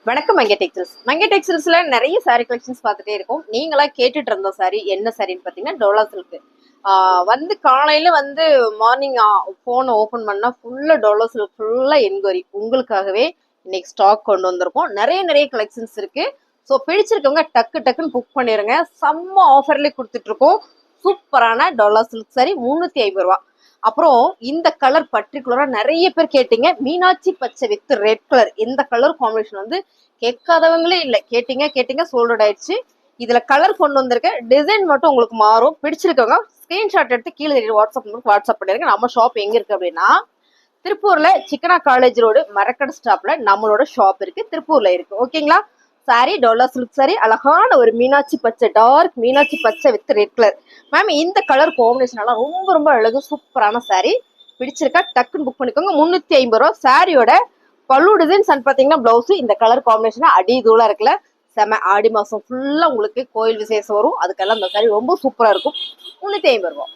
வணக்கம் மங்கை டெக்ஸ்டைல்ஸ். மங்கை டெக்ஸ்டைல்ஸ்ல நிறைய sorry collections பார்த்துட்டே இருக்கோம். நீங்களா கேட்டுட்டு இருந்த சாரி என்ன சாரின்னு பார்த்தீங்கன்னா டோலா சில்க். வந்து காலையில வந்து மார்னிங் ஃபோனை ஓப்பன் பண்ணா ஃபுல்லா டோலா சில்க், ஃபுல்லா என்கொயரி. உங்களுக்காகவே இன்னைக்கு ஸ்டாக் கொண்டு வந்திருக்கோம். நிறைய கலெக்ஷன்ஸ் இருக்கு. ஸோ பிடிச்சிருக்கவங்க டக்குன்னு புக் பண்ணிருங்க. செம்ம ஆஃபர்லேயே கொடுத்துட்டு இருக்கோம். சூப்பரான டோலா சில்க் சாரி 350 ரூபா. அப்புறம் இந்த கலர் பர்டிகுலரா நிறைய பேர் கேட்டீங்க, மீனாட்சி பச்சை வித் ரெட் கலர். இந்த கலர் காம்பினேஷன் வந்து கேட்காதவங்களே இல்லை, கேட்டீங்க சோல்ட் ஆயிடுச்சு. இதுல கலர் கொண்டு வந்திருக்க டிசைன் மட்டும் உங்களுக்கு மாறும். பிடிச்சிருக்கவங்க ஸ்கிரீன்ஷாட் எடுத்து கீழே வாட்ஸ்அப் பண்ணிருங்க. நம்ம ஷாப் எங்க இருக்கு அப்படின்னா திருப்பூர்ல சிக்கனா காலேஜ் ரோடு மரக்கடை ஸ்டாப்ல நம்மளோட ஷாப் இருக்கு, திருப்பூர்ல இருக்கு. ஓகேங்களா? சாரி டோலா சில்க் சாரி, அழகான ஒரு மீனாட்சி பச்சை, டார்க் மீனாட்சி பச்சை வித் ரெட் கலர். மேம் இந்த கலர் காம்பினேஷன் எல்லாம் ரொம்ப அழகு, சூப்பரான சாரி. பிடிச்சிருக்கா டக்குன்னு புக் பண்ணிக்கோங்க. 350 ரூபா. சாரியோட பல்லு டிசைன்ஸ் அண்ட் பாத்தீங்கன்னா பிளவுஸ் இந்த கலர் காம்பினேஷன் அடி தூளா இருக்குல்ல. செம. ஆடி மாசம் ஃபுல்லா உங்களுக்கு கோயில் விசேஷம் வரும், அதுக்கெல்லாம் இந்த சாரி ரொம்ப சூப்பரா இருக்கும். 350 ரூபா.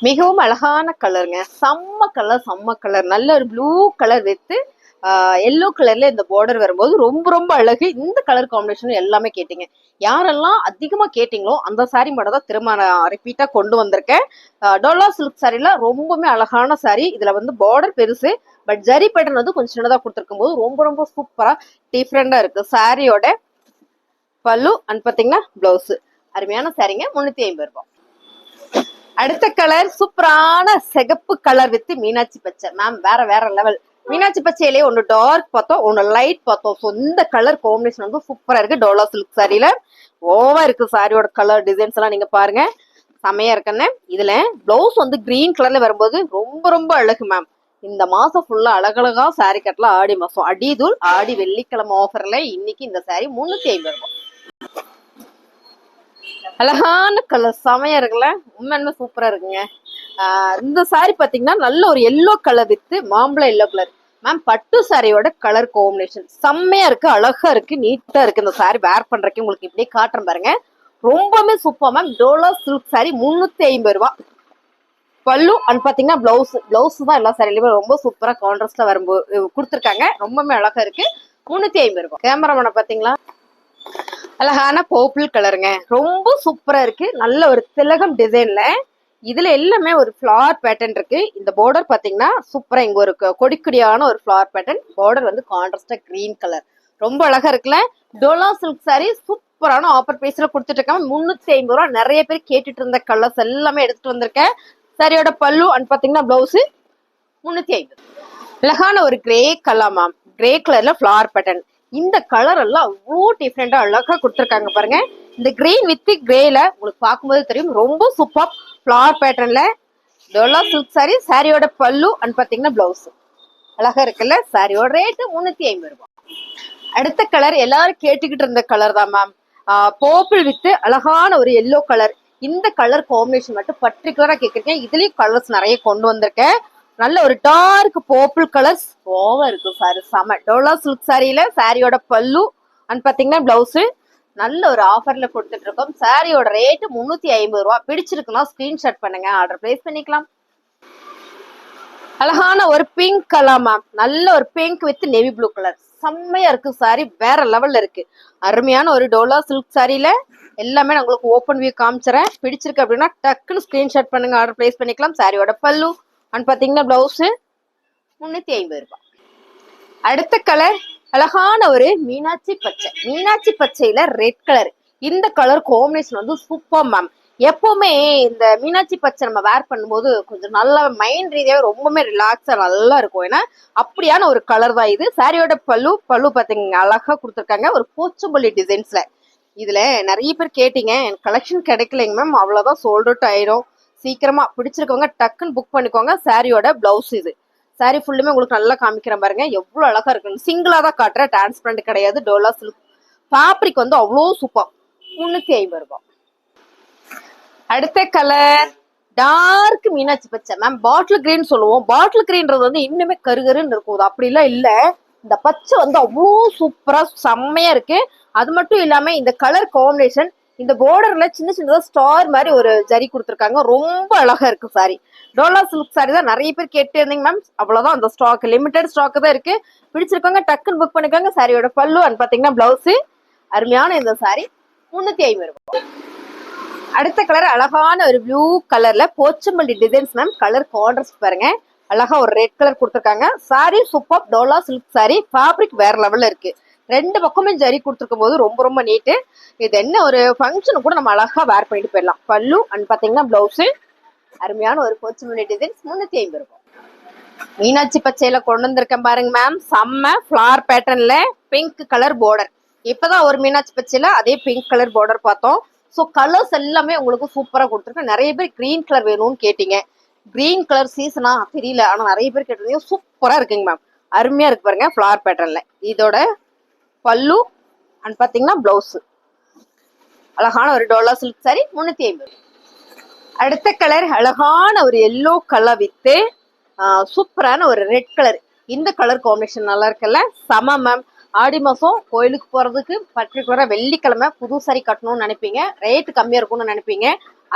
மிகவும் அழகான கலருங்க. செம்ம கலர், நல்ல ஒரு ப்ளூ கலர் வித்து எல்லோ கலர்ல இந்த பார்டர் வரும்போது ரொம்ப அழகு. இந்த கலர் காம்பினேஷன் எல்லாமே கேட்டீங்க. யாரெல்லாம் அதிகமா கேட்டீங்களோ அந்த சாரி மட்டும் தான் திரும்ப நான் ரிப்பீட்டா கொண்டு வந்திருக்கேன். டோலா சில்க் சாரில ரொம்பவுமே அழகான சாரி. இதுல வந்து பார்டர் பெருசு, பட் ஜரி பேட்டர்ன் வந்து கொஞ்சம் சின்னதா கொடுத்துருக்கும் போது ரொம்ப சூப்பரா டிஃப்ரெண்டா இருக்கு. சாரியோட பல்லு அண்ட் பாத்தீங்கன்னா பிளவுஸ் அருமையான சாரிங்க. 350 ரூபாய். அடுத்த கலர் சூப்பரான சிகப்பு கலர் வித் மீனாட்சி பச்சை. மேம் வேற லெவல். மீனாட்சி பச்சையிலேயே ஒன்னு டார்க் பார்த்தோம், ஒன்னு லைட் பார்த்தோம். ஸோ இந்த கலர் காம்பினேஷன் வந்து சூப்பரா இருக்கு டோலா சில்க் சாரியில. ஓவா இருக்கு சாரியோட கலர் டிசைன்ஸ் எல்லாம், நீங்க பாருங்க செமையா இருக்குன்னு. இதுல பிளவுஸ் வந்து கிரீன் கலர்ல வரும்போது ரொம்ப அழகு மேம். இந்த மாசம் ஃபுல்லா அழகழகா சாரி கட்டலாம். ஆடி மாசம் அடிதூள் ஆடி வெள்ளிக்கிழமை ஆஃபர்ல இன்னைக்கு இந்த சாரி 350 ரூபாய். அழகான கலர் செமையா இருக்குல்ல, உண்மையுமே சூப்பரா இருக்குங்க. இந்த சாரி பாத்தீங்கன்னா நல்ல ஒரு எல்லோ கலர் வித்து மாம்பழ எல்லோ கலர். மேம் பட்டு சாரியோட கலர் காம்பினேஷன் செம்மையா இருக்கு, அழகா இருக்கு, நீட்டா இருக்கு. இந்த சாரி வேர் பண்றதுக்கு உங்களுக்கு இப்படியே காட்டுறேன் பாருங்க. ரொம்பவே super ma'am. Dola silk sorry 350 ரூபாய். பல்லு அண்ட் பாத்தீங்கன்னா பிளவுஸ் தான் எல்லா சாரிலுமே ரொம்ப சூப்பரா கான்ட்ராஸ்டா வரும்போது கொடுத்துருக்காங்க. ரொம்பவே அழகா இருக்கு. 350 ரூபாய். கேமராமேனை பாத்தீங்களா, அழகான பர்பிள் கலருங்க. ரொம்ப சூப்பரா இருக்கு. நல்ல ஒரு திலகம் டிசைன்ல இதுல எல்லாமே ஒரு ஃபிளவர் பேட்டர்ன் இருக்கு. இந்த பார்டர் பாத்தீங்கன்னா சூப்பரா இங்க ஒரு கொடிக்கொடியான ஒரு ஃபிளவர் பேட்டர்ன். பார்டர் வந்து கான்ட்ராஸ்டா கிரீன் கலர், ரொம்ப அழகா இருக்குல்ல. டோலா சில்க் சாரி சூப்பரான ஆஃபர் பிரைஸ்ல கொடுத்துட்டு இருக்காங்க. 350 ரூபாய். நிறைய பேர் கேட்டுட்டு இருந்த கலர்ஸ் எல்லாமே எடுத்துட்டு வந்திருக்கேன். சாரியோட பல்லு அண்ட் பாத்தீங்கன்னா பிளவுஸ் 350. அழகான ஒரு கிரே கலர் மேம், கிரே கலர்ல ஃபிளவர் பேட்டர்ன். இந்த கலர் எல்லாம் அவ்வளோ டிஃப்ரெண்டா அழகா கொடுத்துருக்காங்க பாருங்க. இந்த கிரீன் வித் கிரேல உங்களுக்கு பார்க்கும்போது தெரியும், ரொம்ப சூப்பர் ஃபிளவர் பேட்டர்ன்ல டோலா சில்க் சாரி. சாரியோட பல்லு அண்ட் பாத்தீங்கன்னா பிளவுஸ் அழகா இருக்குல்ல. சாரியோட ரேட்டு 350 ரூபாய். அடுத்த கலர் எல்லாரும் கேட்டுக்கிட்டு இருந்த கலர் தான் மேம். பர்பிள் வித் அழகான ஒரு எல்லோ கலர். இந்த கலர் காம்பினேஷன் மட்டும் பர்டிகுலரா கேட்குறேன். இதுலயும் கலர்ஸ் நிறைய கொண்டு வந்திருக்கேன். நல்ல ஒரு டார்க் பர்பிள் கலர்ஸ் ஓவா இருக்கும் சாரி, செம. டோலா சில்க் சாரியில சாரியோட பல்லு அண்ட் பாத்தீங்கன்னா பிளவுஸ் நல்ல ஒரு ஆஃபர்ல கொடுத்துட்டு இருக்கோம். சாரியோட ரேட்டு 350 ரூபாய். பிடிச்சிருக்குன்னா ஸ்கிரீன்ஷாட் பண்ணுங்க, ஆர்டர் பிளேஸ் பண்ணிக்கலாம். அழகான ஒரு பிங்க் கலர் மேம், நல்ல ஒரு pink with navy blue colour. செம்மையா இருக்கு சாரி, வேற லெவல்ல இருக்கு. அருமையான ஒரு டோலா சில்க் சாரியில எல்லாமே நான் உங்களுக்கு ஓப்பன் வியூ காமிச்சிடறேன். பிடிச்சிருக்கு அப்படின்னா டக்குன்னு ஸ்கிரீன்ஷாட் பண்ணுங்க, ஆர்டர் பிளேஸ் பண்ணிக்கலாம். சாரியோட பல்லு அண்ட் பாத்தீங்கன்னா பிளவுஸ் 350 ரூபாய். அடுத்த கலர் அழகான ஒரு மீனாட்சி பச்சை. மீனாட்சி பச்சையில ரெட் கலர். இந்த கலர் காம்பினேஷன் வந்து சூப்பர் மேம். எப்பவுமே இந்த மீனாட்சி பச்சை நம்ம வேர் பண்ணும்போது கொஞ்சம் நல்லா மைண்ட் ரீதியாக ரொம்பவுமே ரிலாக்ஸா நல்லா இருக்கும். ஏன்னா அப்படியான ஒரு கலர் தான் இது. சாரியோட பல்லு பாத்தீங்க அழகா கொடுத்துருக்காங்க ஒரு போச்சம்பள்ளி டிசைன்ஸ்ல. இதுல நிறைய பேர் கேட்டீங்க, எனக்கு கலெக்ஷன் கிடைக்கலைங்க மேம், அவ்வளவுதான் சோல்ட் அவுட் ஆயிரும். சீக்கிரமா பிடிச்சிருக்கவங்க டக்குன்னு புக் பண்ணிக்கோங்க. சாரியோட பிளவுஸ் இது. சாரி ஃபுல்லுமே உங்களுக்கு நல்லா காமிக்கிறேன் பாருங்க, எவ்வளவு அழகா இருக்கு. சிங்கிளா தான் காட்டுறேன், டிரான்ஸ்பரண்ட் கிடையாது. டோலா சில்க் ஃபேப்ரிக் வந்து அவ்வளோ சூப்பர். 350 ரூபாய். அடுத்த கலர் டார்க் மீனாட்சி பச்சை மேம். பாட்டில் கிரீன் சொல்லுவோம். பாட்டில் கிரீன்றது வந்து இன்னுமே கருகருன்னு இருக்கும், அப்படிலாம் இல்ல. இந்த பச்சை வந்து அவ்வளோ சூப்பரா செம்மையா இருக்கு. அது மட்டும் இல்லாம இந்த கலர் காம்பினேஷன் இந்த பார்டர்ல சின்ன சின்னதா ஸ்டார் மாதிரி ஒரு ஜரி கொடுத்துருக்காங்க. ரொம்ப அழகா இருக்கு சாரி. டோலா சில்க் சாரி தான் நிறைய பேர் கேட்டு இருந்தீங்க மேம். அவ்வளவுதான் அந்த ஸ்டாக், லிமிடெட் ஸ்டாக் தான் இருக்கு. பிடிச்சிருக்காங்க டக்குன்னு புக் பண்ணிக்கோங்க. சாரியோட பல்லு அண்ட் பாத்தீங்கன்னா பிளவுஸ். அருமையான இந்த சாரி 350 ரூபாய். அடுத்த கலர் அழகான ஒரு ப்ளூ கலர்ல Pochampalli designs ma'am. Colour contrast பாருங்க. அழகா ஒரு ரெட் கலர் கொடுத்துருக்காங்க. Sorry super Dola silk sorry. Fabric வேற லெவல்ல இருக்கு. ரெண்டு பக்கமே ஜரி கொடுத்துருக்கும் போது ரொம்ப ரொம்ப நீட்டு. இது என்ன ஒரு ஃபங்க்ஷனு கூட நம்ம அழகா வேர் பண்ணிட்டு போயிடலாம். பல்லு அண்ட் பாத்தீங்கன்னா பிளவுஸ். அருமையான ஒரு போச்சம்பள்ளி டிசைன்ஸ் 350 ரூபாய். மீனாட்சி பச்சையில கொண்டு வந்திருக்கேன் பாருங்க மேம். செம்ம ஃபிளார் பேட்டர்ன்ல பிங்க் கலர் பார்டர். இப்பதான் ஒரு மீனாட்சி பச்சையில அதே பிங்க் கலர் பார்டர் பார்த்தோம். ஸோ கலர்ஸ் எல்லாமே உங்களுக்கு சூப்பரா கொடுத்துருக்கேன். நிறைய பேர் கிரீன் கலர் வேணும்னு கேட்டீங்க. கிரீன் கலர் சீசனா தெரியல, ஆனா நிறைய பேர் கேட்டிருந்தீங்க. சூப்பரா இருக்குங்க மேம். அருமையா இருக்கு பாருங்க ஃபிளார் பேட்டர்ன்ல. இதோட பல்லு அண்ட் பாத்தீங்கன்னா பிளவுஸ். அழகான ஒரு டோலா சில்க் சாரி 350. அடுத்த கலர் அழகான ஒரு எல்லோ கலர் வித்து சூப்பரான ஒரு ரெட் கலர். இந்த கலர் காம்பினேஷன் நல்லா இருக்குல்ல, சம மேம். ஆடி மாசம் கோயிலுக்கு போறதுக்கு பர்டிகுலரா வெள்ளிக்கிழமை புது சாரி கட்டணும்னு நினைப்பீங்க, ரேட்டு கம்மியா இருக்கும்னு நினைப்பீங்க.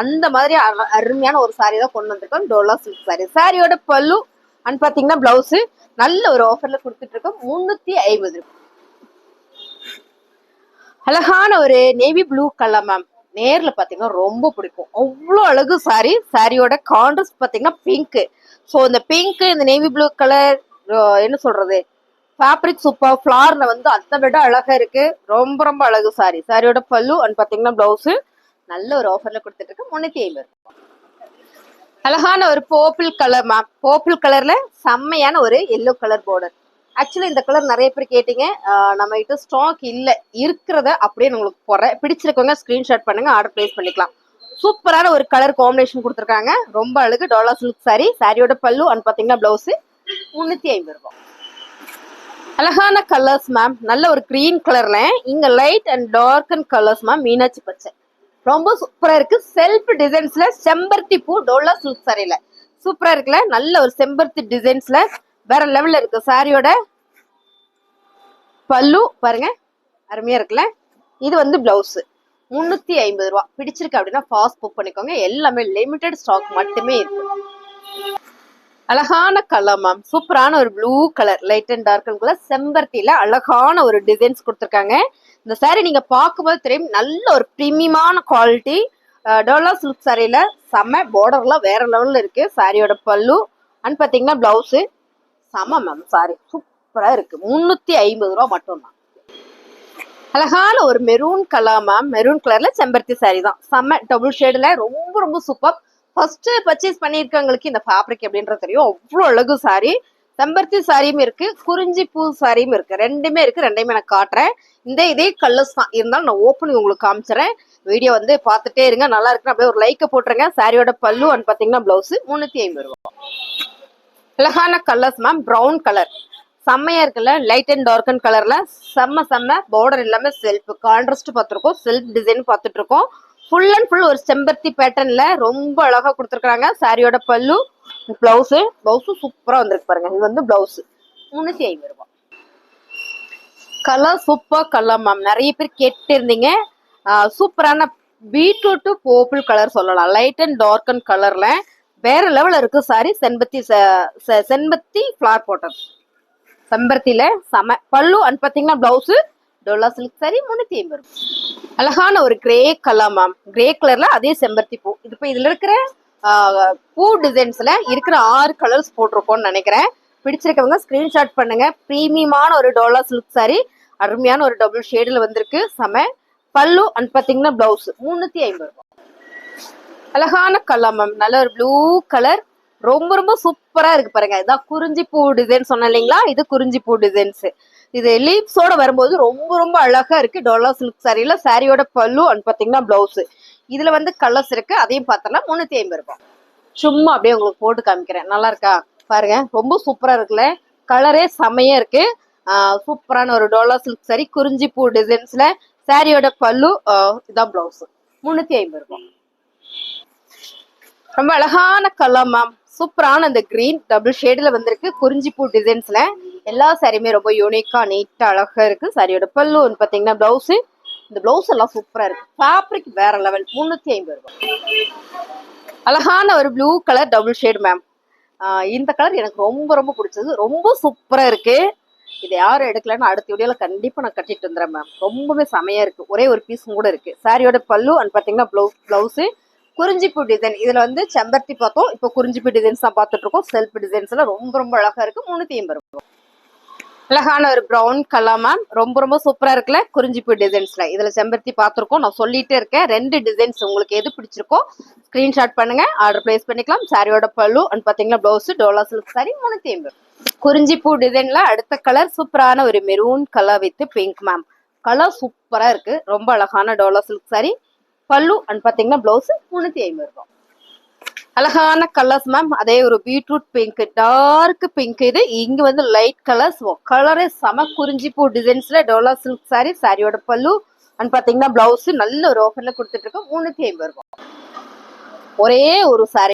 அந்த மாதிரி அருமையான ஒரு சாரி தான் கொண்டு வந்திருக்கோம், டோலா சில்க் சாரி. சாரியோட பல்லு அண்ட் பாத்தீங்கன்னா பிளவுஸ் நல்ல ஒரு ஆஃபர்ல கொடுத்துட்டு இருக்கோம் 350 ரூபாய். அழகான ஒரு நேவி ப்ளூ கலர் மேம். நேர்ல பாத்தீங்கன்னா ரொம்ப பிடிக்கும், அவ்வளோ அழகு சாரி. சாரியோட கான்ட்ராஸ்ட் பாத்தீங்கன்னா பிங்க். ஸோ இந்த பிங்க் இந்த நேவி ப்ளூ கலர் என்ன சொல்றது, ஃபேப்ரிக் சூப்பர். ஃபிளார்ல வந்து அதை விட அழகா இருக்கு. ரொம்ப ரொம்ப அழகு சாரி. சாரியோட பல்லு அண்ட் பாத்தீங்கன்னா பிளவுஸ் நல்ல ஒரு ஆஃபர்ல கொடுத்துட்டு இருக்கு 350. அழகான ஒரு பர்பிள் கலர் மேம். பர்பிள் கலர்ல செம்மையான ஒரு எல்லோ கலர் பார்டர். ஆக்சுவலி இந்த கலர் நிறைய பேர் கேட்டீங்க, நம்ம கிட்ட ஸ்டாக் இல்ல. இருக்கிறத அப்படியே உங்களுக்கு போடுறேன். பிடிச்சிருக்கவங்க ஸ்கிரீன்ஷாட் பண்ணுங்க, ஆர்டர் பிளேஸ் பண்ணிக்கலாம். சூப்பரான ஒரு கலர் காம்பினேஷன் கொடுத்துருக்காங்க. ரொம்ப அழகு டோலா சில்க் சாரி. சாரியோட பல்லு அண்ட் பாத்தீங்கன்னா பிளவுஸ் 350 ரூபாய். அழகான கலர்ஸ் மேம். நல்ல ஒரு கிரீன் கலர்ல இங்க light and dark and colours ma'am. Meenakshi பச்சை ரொம்ப சூப்பரா இருக்கு. செல்ஃப் டிசைன்ஸ்ல செம்பருத்தி பூ டோலா சில்க் சாரியில சூப்பரா இருக்குல்ல. நல்ல ஒரு செம்பருத்தி டிசைன்ஸ்ல வேற லெவல்ல இருக்கு. சாரியோட பல்லு பாருங்க அருமையா இருக்குல்ல. இது வந்து பிளவுஸ் 350 ரூபாய். பிடிச்சிருக்கு அப்படின்னா ஃபாஸ்ட் புக் பண்ணிக்கோங்க. எல்லாமே லிமிடெட் ஸ்டாக் மட்டுமே இருக்கு. அழகான கலர் மேம். சூப்பரான ஒரு blue colour light and dark colour செம்பருத்தியில அழகான ஒரு டிசைன்ஸ் கொடுத்துருக்காங்க. இந்த சாரி நீங்க பார்க்கும்போது தெரியும், நல்ல ஒரு பிரீமியமான குவாலிட்டி. டோலா சில்க் சாரியில செம்ம பார்டர்லாம் வேற லெவல்ல இருக்கு. சாரியோட பல்லு அண்ட் பாத்தீங்கன்னா பிளவுஸ் செம மேம். சாரி சூப்பரா இருக்கு. 350 ரூபாய் மட்டும் தான். அழகான ஒரு மெரூன் கலர் மேம். மெரூன் கலர்ல செம்பருத்தி சாரி தான். செம்ம டபுள் ஷேட்ல ரொம்ப ரொம்ப சூப்பர். ஃபர்ஸ்ட் பர்ச்சேஸ் பண்ணிருக்கவங்களுக்கு இந்த ஃபேப்ரிக் எப்படின்றது தெரியும். அவ்வளோ அழகு சாரி. செம்பருத்தி சாரியும் இருக்கு, குறிஞ்சி பூ சாரியும் இருக்கு. ரெண்டுமே இருக்கு. ரெண்டையுமே நான் காட்டுறேன். இதே கலர்ஸ் தான் இருந்தாலும் நான் ஓப்பனிங் உங்களுக்கு காமிச்சிடறேன். வீடியோ வந்து பார்த்துட்டே இருங்க. நல்லா இருக்குன்னு அப்படியே ஒரு லைக்கை போட்டுருங்க. சாரியோட பல்லு அண்ட் பாத்தீங்கன்னா பிளவுஸ் 350 ரூபாய். அழகான கலர்ஸ் மேம். ப்ரௌன் கலர் செம்மையா இருக்குல்ல. லைட் அண்ட் டார்க் அண்ட் கலர்ல செம்ம பார்டர் எல்லாமே செல்ஃப் கான்ட்ராஸ்ட் பார்த்துருக்கோம். செல்ஃப் டிசைன் பார்த்துட்டு இருக்கோம். ஃபுல் அண்ட் ஃபுல் ஒரு செம்பருத்தி பேட்டர்ன்ல ரொம்ப அழகா கொடுத்துருக்காங்க. சாரியோட பல்லு பிளவுஸ் சூப்பரா வந்திருக்கு பாருங்க. இது வந்து பிளவுஸ் 350 ரூபாய். Colour super colour ma'am. நிறைய பேர் கேட்டு இருந்தீங்க. சூப்பரான பீட்ரூட் பர்பிள் கலர் சொல்லலாம். லைட் அண்ட் டார்க் அண்ட் கலர்ல வேற லெவல் இருக்கு சாரி. செம்பருத்தி ஃபிளார் போட்டது செம்பருத்தியில செம. பல்லு அண்ட் பாத்தீங்கன்னா பிளவுஸ் டோலா சில்க் சாரி 350 ரூபாய். அழகான ஒரு கிரே கலர் மேம். கிரே கலர்ல அதே செம்பருத்தி பூ. இது இப்ப இதுல இருக்கிற பூ டிசைன்ஸ்ல இருக்கிற 6 கலர்ஸ் போட்டிருக்கோம்னு நினைக்கிறேன். பிடிச்சிருக்கவங்க ஸ்கிரீன்ஷாட் பண்ணுங்க. பிரீமியமான ஒரு டோலா சில்க் சாரி. அருமையான ஒரு டபுள் ஷேடுல வந்திருக்கு செம. பல்லு அண்ட் பாத்தீங்கன்னா பிளவுஸ் 350 ரூபாய். அழகான கலர் மேம். நல்ல ஒரு ப்ளூ கலர் ரொம்ப ரொம்ப சூப்பரா இருக்கு பாருங்க. இதான் குறிஞ்சி பூ டிசைன் சொன்ன இல்லைங்களா, இது குறிஞ்சி பூ டிசைன்ஸ். இது லீவ்ஸோட வரும்போது ரொம்ப ரொம்ப அழகா இருக்கு டோலா சில்க் சாரியில. சாரியோட பல்லு அண்ட் பாத்தீங்கன்னா பிளவுஸ். இதுல வந்து கலர்ஸ் இருக்கு, அதையும் பார்த்தலாம் 350 ரூபாய். சும்மா அப்படியே உங்களுக்கு போட்டு காமிக்கிறேன். நல்லா இருக்கா பாருங்க. ரொம்ப சூப்பரா இருக்குல்ல. கலரே செமையா இருக்கு. சூப்பரான ஒரு டோலா சில்க் சாரி குறிஞ்சி பூ டிசைன்ஸ்ல. சாரியோட பல்லு இதான் பிளவுஸ் 350 ரூபாய். ரொம்ப அழகான கலர் மேம். சூப்பரான அந்த கிரீன் டபுள் ஷேட்ல வந்திருக்கு குறிஞ்சி பூ டிசைன்ஸ்ல. எல்லா சாரியுமே ரொம்ப யூனிக்கா நீட்டா அழகா இருக்கு. சாரியோட பல்லு பாத்தீங்கன்னா பிளவுஸ் இந்த பிளவுஸ் எல்லாம் சூப்பரா இருக்கு. ஃபேப்ரிக் வேற லெவல். 350 ரூபாய். அழகான ஒரு blue colour double shade ma'am. இந்த கலர் எனக்கு ரொம்ப ரொம்ப பிடிச்சது. ரொம்ப சூப்பரா இருக்கு. இதை யாரும் எடுக்கலன்னு அடுத்த வீடியோல கண்டிப்பா நான் கட்டிட்டு வந்துடுறேன் மேம். ரொம்பவே செமையா இருக்கு. ஒரே ஒரு பீஸும் கூட இருக்கு. சாரியோட பல்லு அண்ட் பாத்தீங்கன்னா பிளவுஸ் குறிஞ்சிப்பூ டிசைன். இதுல வந்து செம்பருத்தி பார்த்தோம், இப்போ குறிஞ்சிப்பூ டிசைன்ஸ் தான் பார்த்துட்டு இருக்கோம். செல்ஃப் டிசைன்ஸ் எல்லாம் ரொம்ப ரொம்ப அழகா இருக்கு. 380 ரூபாய். அழகான ஒரு ப்ரௌன் கலர் மேம். ரொம்ப ரொம்ப சூப்பரா இருக்குல்ல குறிஞ்சிப்பூ டிசைன்ஸ்ல. இதுல செம்பருத்தி பார்த்துருக்கோம். நான் சொல்லிட்டே இருக்கேன். 2 டிசைன்ஸ் உங்களுக்கு எது பிடிச்சிருக்கோ ஸ்கிரீன்ஷாட் பண்ணுங்க, ஆர்டர் பிளேஸ் பண்ணிக்கலாம். சாரியோட பல்லு அண்ட் பாத்தீங்கன்னா பிளவுஸ் டோலா சில்க் சாரி 380. குறிஞ்சிப்பூ டிசைன்ல அடுத்த கலர் சூப்பரான ஒரு maroon colour with pink ma'am. Colour சூப்பரா இருக்கு. ரொம்ப அழகான டோலா சில்க் சாரி. பல்லு அண்ட் பாத்தீங்கன்னா பிளவுஸ் 350 ரூபாய். அழகான கலர்ஸ் மேம். அதே ஒரு பீட்ரூட் பிங்க், டார்க் பிங்க். இது இங்க வந்து லைட் கலர்ஸ். கலரே செம குறிஞ்சிப்பூ டிசைன்ஸ்ல டோலா சில்க் சாரி. சாரியோட பல்லு அண்ட் பாத்தீங்கன்னா பிளவுஸ் நல்ல ஒரு ஆஃபர்ல கொடுத்துட்டு இருக்கோம். 350 ரூபாய். ஒரே ஒரு சாரி